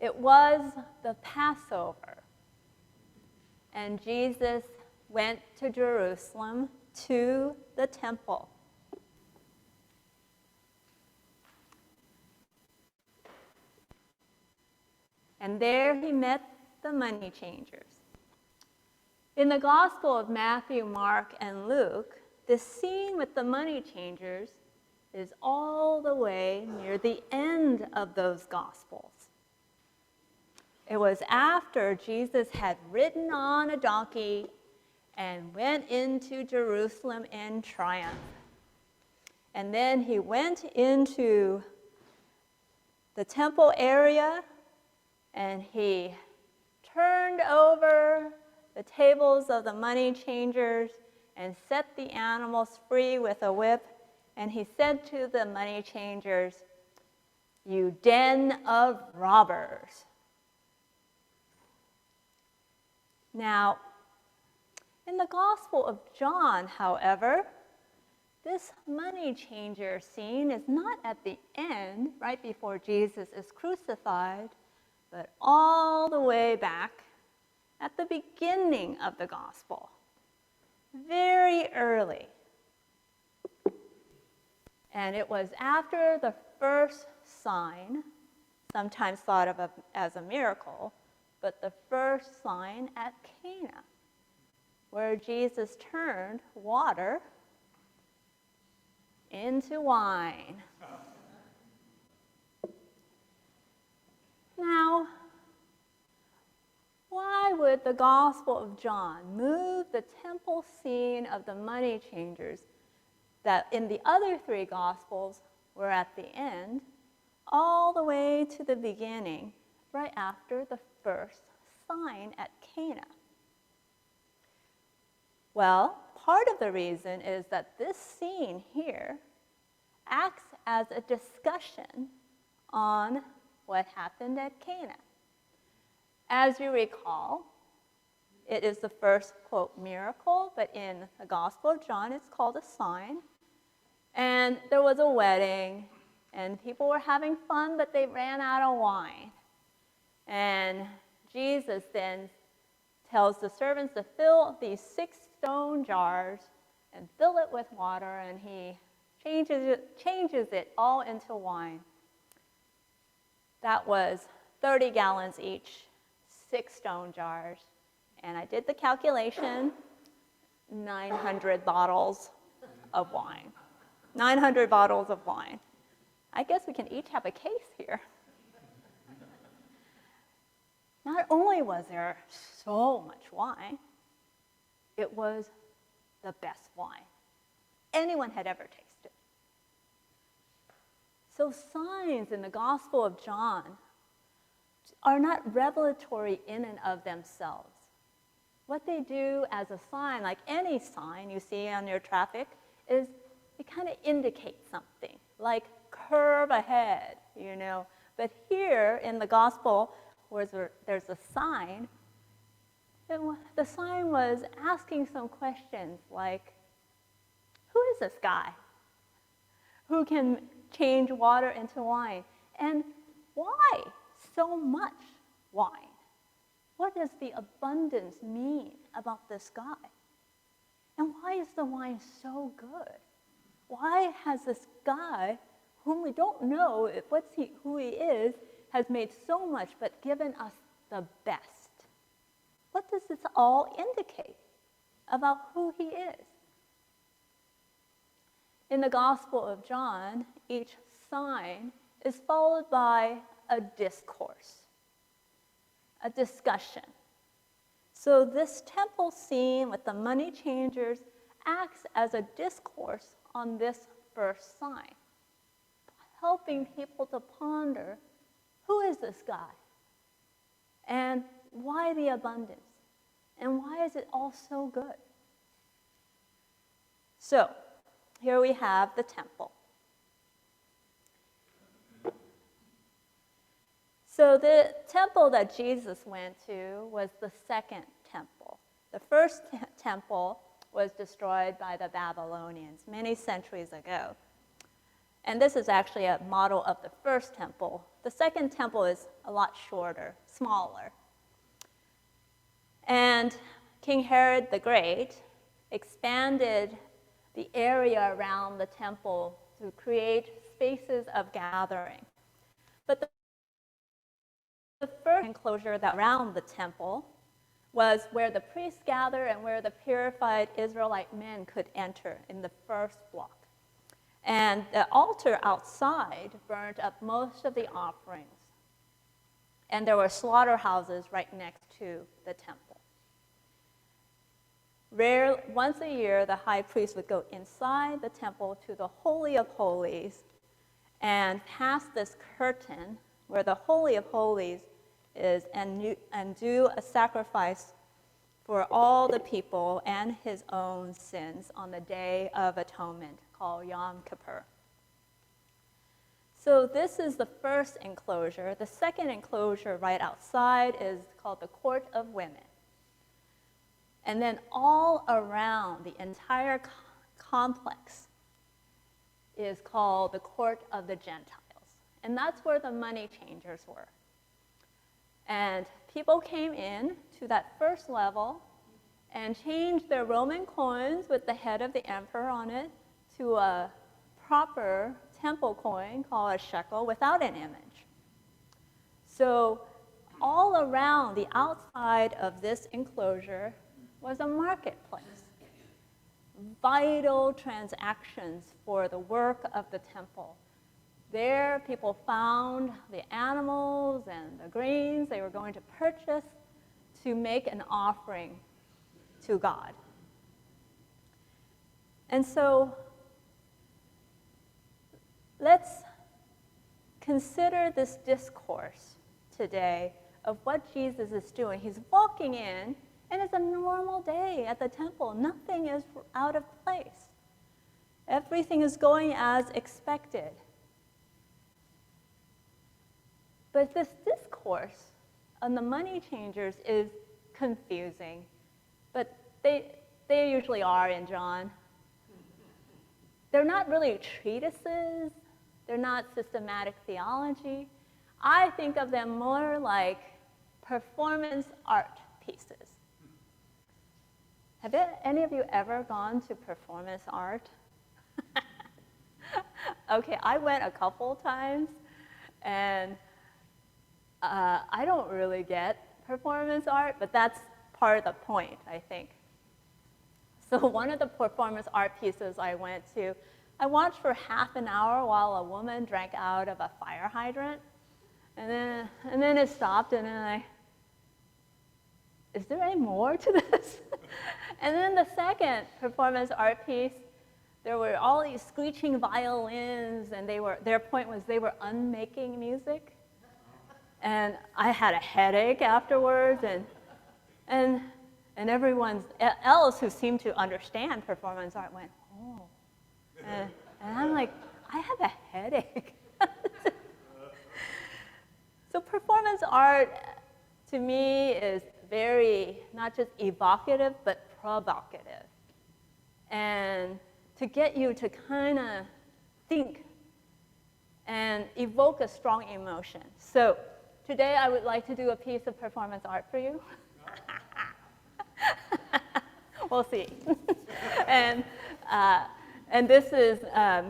It was the Passover, and Jesus went to Jerusalem, to the temple. And there he met the money changers. In the Gospel of Matthew, Mark, and Luke, the scene with the money changers is all the way near the end of those Gospels. It was after Jesus had ridden on a donkey and went into Jerusalem in triumph. And then he went into the temple area and he turned over the tables of the money changers and set the animals free with a whip. And he said to the money changers, "You den of robbers." Now, in the Gospel of John, however, this money changer scene is not at the end, right before Jesus is crucified, but all the way back at the beginning of the Gospel, very early. And it was after the first sign, sometimes thought of as a miracle, but the first sign at Cana, where Jesus turned water into wine. Now, why would the Gospel of John move the temple scene of the money changers that in the other three Gospels were at the end, all the way to the beginning, right after the first sign at Cana? Well, part of the reason is that this scene here acts as a discussion on what happened at Cana. As you recall, it is the first, quote, miracle, but in the Gospel of John, it's called a sign. And there was a wedding, and people were having fun, but they ran out of wine. And Jesus then tells the servants to fill these 6 stone jars and fill it with water, and he changes it all into wine. That was 30 gallons each, 6 stone jars. And I did the calculation, 900 bottles of wine. 900 bottles of wine. I guess we can each have a case here. Not only was there so much wine, it was the best wine anyone had ever tasted. So signs in the Gospel of John are not revelatory in and of themselves. What they do as a sign, like any sign you see on your traffic, is it kind of indicates something, like curve ahead, you know. But here in the Gospel, where there's a sign, the sign was asking some questions like, who is this guy who can change water into wine? And why so much wine? What does the abundance mean about this guy? And why is the wine so good? Why has this guy, whom we don't know who he is, has made so much but given us the best? What does this all indicate about who he is? In the Gospel of John, each sign is followed by a discourse, a discussion. So this temple scene with the money changers acts as a discourse on this first sign, helping people to ponder, who is this guy? And why the abundance? And why is it all so good? So, here we have the temple. So the temple that Jesus went to was the second temple. The first temple was destroyed by the Babylonians many centuries ago. And this is actually a model of the first temple. The second temple is a lot shorter, smaller. And King Herod the Great expanded the area around the temple to create spaces of gathering. But the first enclosure that around the temple was where the priests gathered and where the purified Israelite men could enter in the first block. And the altar outside burned up most of the offerings. And there were slaughterhouses right next to the temple. Once a year, the high priest would go inside the temple to the Holy of Holies and pass this curtain where the Holy of Holies is and do a sacrifice for all the people and his own sins on the Day of Atonement called Yom Kippur. So this is the first enclosure. The second enclosure right outside is called the Court of Women. And then all around the entire complex is called the Court of the Gentiles. And that's where the money changers were. And people came in to that first level and changed their Roman coins with the head of the emperor on it to a proper temple coin called a shekel without an image. So all around the outside of this enclosure was a marketplace. Vital transactions for the work of the temple. There, people found the animals and the grains they were going to purchase to make an offering to God. And so, let's consider this discourse today of what Jesus is doing. He's walking in, and it's a normal day at the temple. Nothing is out of place. Everything is going as expected. But this discourse on the money changers is confusing. But they usually are in John. They're not really treatises. They're not systematic theology. I think of them more like performance art pieces. Have any of you ever gone to performance art? Okay, I went a couple times, and I don't really get performance art, but that's part of the point, I think. So one of the performance art pieces I went to, I watched for half an hour while a woman drank out of a fire hydrant, and then it stopped, and then is there any more to this? And then the second performance art piece, there were all these screeching violins, and their point was they were unmaking music. And I had a headache afterwards, and everyone else who seemed to understand performance art went, oh. And I'm like, I have a headache. So performance art, to me, is very, not just evocative, but provocative. And to get you to kind of think and evoke a strong emotion. So today I would like to do a piece of performance art for you. We'll see. And this is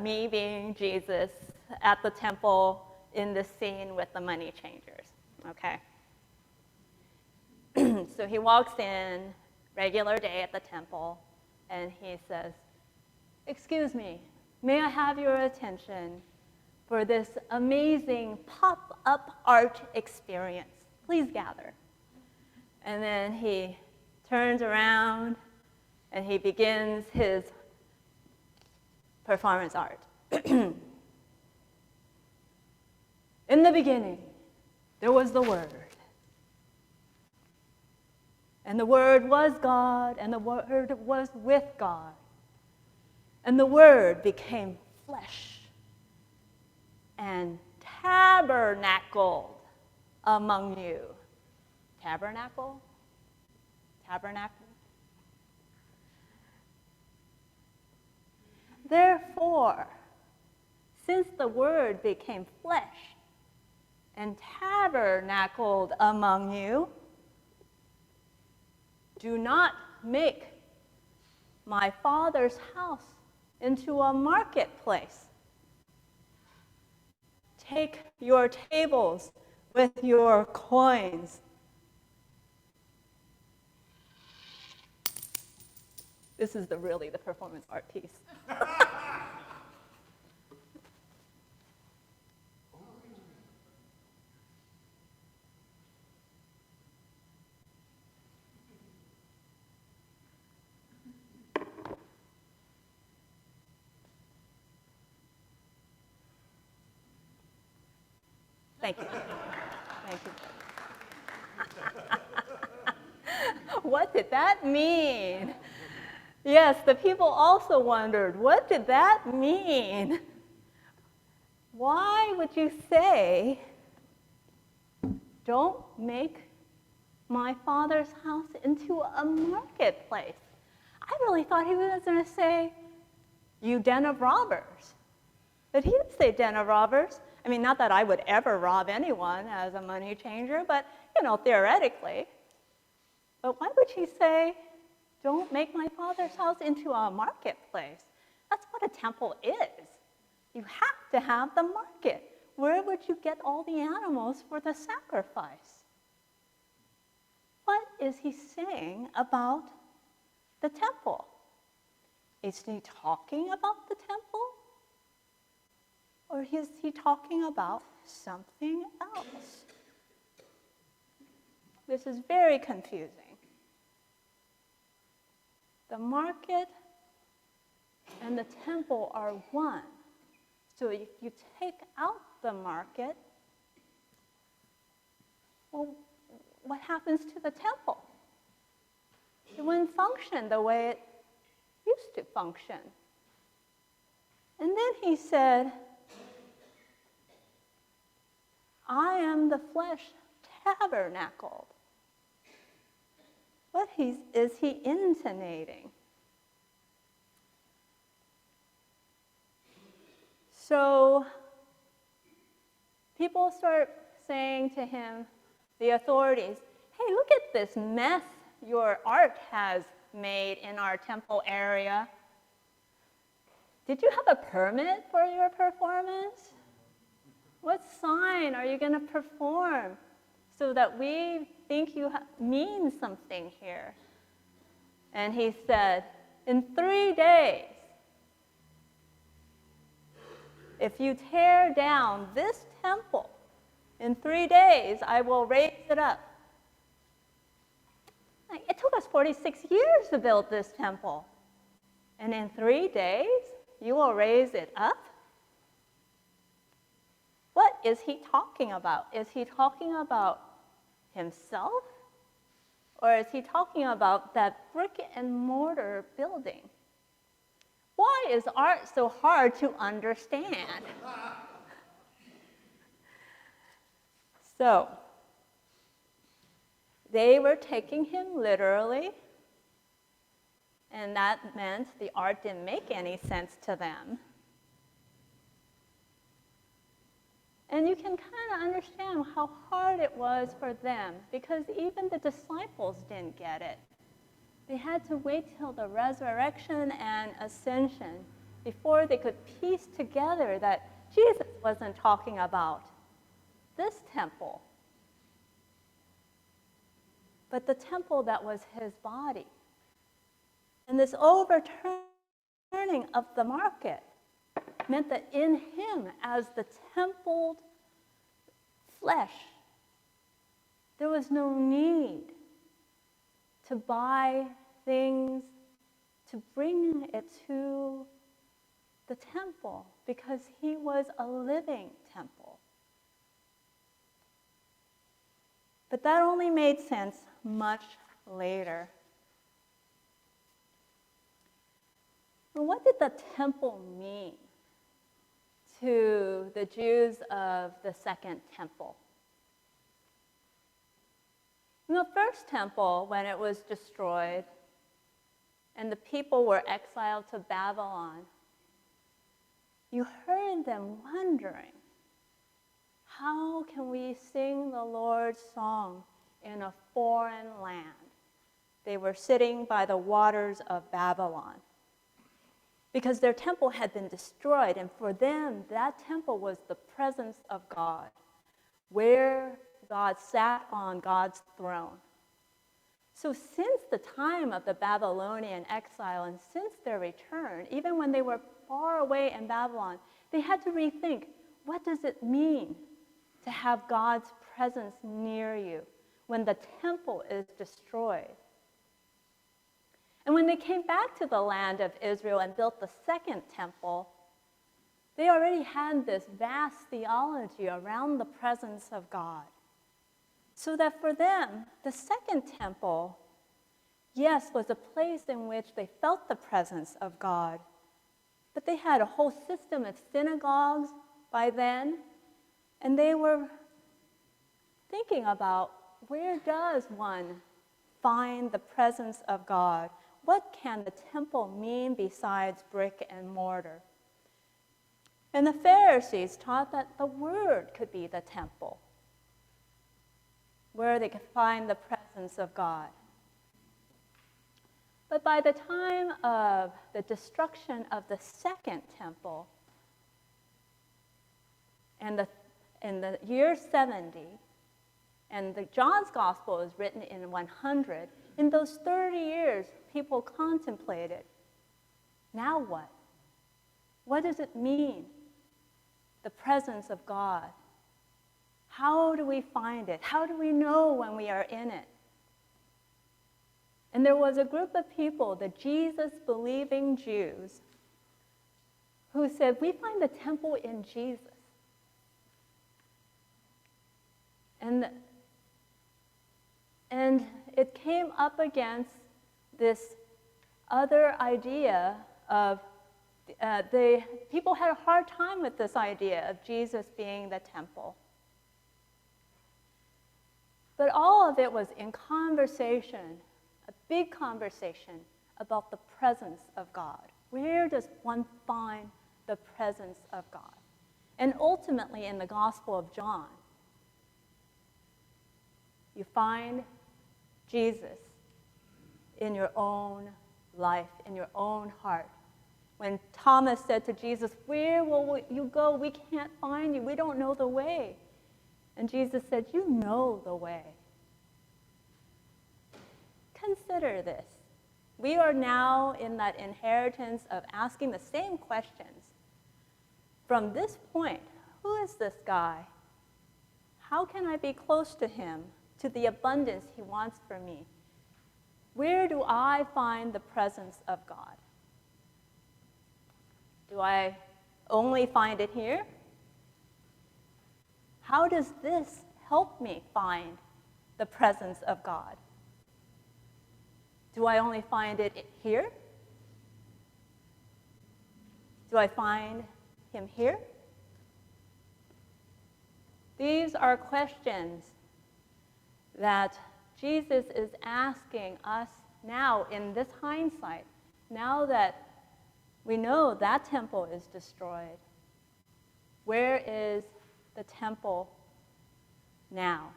me being Jesus at the temple in the scene with the money changers, okay? So he walks in, regular day at the temple, and he says, "Excuse me, may I have your attention for this amazing pop-up art experience? Please gather." And then he turns around and he begins his performance art. In the beginning, there was the Word. And the Word was God, and the Word was with God. And the Word became flesh and tabernacled among you. Tabernacle? Tabernacle? Therefore, since the Word became flesh and tabernacled among you. Do not make my Father's house into a marketplace. Take your tables with your coins. This is really the performance art piece. Thank you. Thank you. What did that mean? Yes, the people also wondered, what did that mean? Why would you say, don't make my Father's house into a marketplace? I really thought he was going to say, you den of robbers. But he didn't say den of robbers. I mean, not that I would ever rob anyone as a money changer, but, theoretically. But why would he say, don't make my Father's house into a marketplace? That's what a temple is. You have to have the market. Where would you get all the animals for the sacrifice? What is he saying about the temple? Is he talking about the temple? Or is he talking about something else? This is very confusing. The market and the temple are one. So if you take out the market, well, what happens to the temple? It wouldn't function the way it used to function. And then he said, I am the flesh tabernacled. What is he intonating? So people start saying to him, the authorities, hey, look at this mess your art has made in our temple area. Did you have a permit for your performance? What sign are you going to perform so that we think you mean something here? And he said, in 3 days, if you tear down this temple, in 3 days, I will raise it up. It took us 46 years to build this temple. And in 3 days, you will raise it up? What is he talking about? Is he talking about himself? Or is he talking about that brick and mortar building? Why is art so hard to understand? So, they were taking him literally, and that meant the art didn't make any sense to them. And you can kind of understand how hard it was for them, because even the disciples didn't get it. They had to wait till the resurrection and ascension before they could piece together that Jesus wasn't talking about this temple, but the temple that was his body. And this overturning of the market meant that in him, as the templed flesh, there was no need to buy things to bring it to the temple, because he was a living temple. But that only made sense much later. Well, what did the temple mean to the Jews of the Second Temple? In the first temple, when it was destroyed and the people were exiled to Babylon, you heard them wondering, how can we sing the Lord's song in a foreign land? They were sitting by the waters of Babylon because their temple had been destroyed, and for them, that temple was the presence of God, where God sat on God's throne. So since the time of the Babylonian exile and since their return, even when they were far away in Babylon, they had to rethink, what does it mean to have God's presence near you when the temple is destroyed? And when they came back to the land of Israel and built the second temple, they already had this vast theology around the presence of God. So that for them, the second temple, yes, was a place in which they felt the presence of God. But they had a whole system of synagogues by then, and they were thinking about, where does one find the presence of God? What can the temple mean besides brick and mortar? And the Pharisees taught that the Word could be the temple, where they could find the presence of God. But by the time of the destruction of the second temple, in the year 70, and John's Gospel is written in 100, in those 30 years, people contemplated, now what? What does it mean, the presence of God? How do we find it? How do we know when we are in it? And there was a group of people, the Jesus-believing Jews, who said, we find the temple in Jesus. And it came up against this other idea of, people had a hard time with this idea of Jesus being the temple. But all of it was in conversation, a big conversation about the presence of God. Where does one find the presence of God? And ultimately, in the Gospel of John, you find Jesus in your own life, in your own heart. When Thomas said to Jesus, where will you go? We can't find you. We don't know the way. And Jesus said, you know the way. Consider this. We are now in that inheritance of asking the same questions. From this point, who is this guy? How can I be close to him, to the abundance he wants for me? Where do I find the presence of God? Do I only find it here? How does this help me find the presence of God? Do I only find it here? Do I find him here? These are questions that Jesus is asking us now in this hindsight, now that we know that temple is destroyed. Where is the temple now?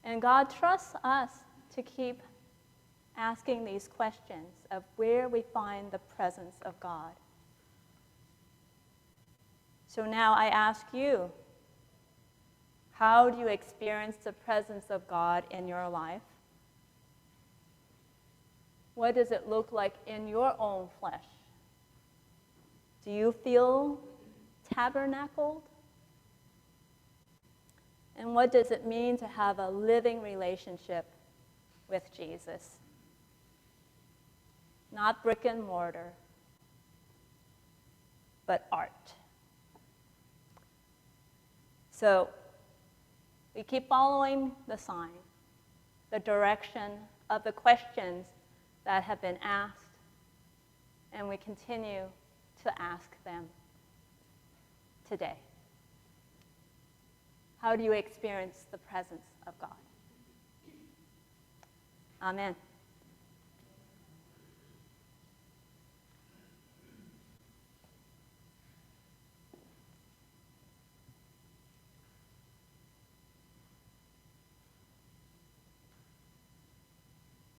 And God trusts us to keep asking these questions of where we find the presence of God. So now I ask you, how do you experience the presence of God in your life? What does it look like in your own flesh? Do you feel tabernacled? And what does it mean to have a living relationship with Jesus? Not brick and mortar, but art. So we keep following the sign, the direction of the questions that have been asked, and we continue to ask them today. How do you experience the presence of God? Amen.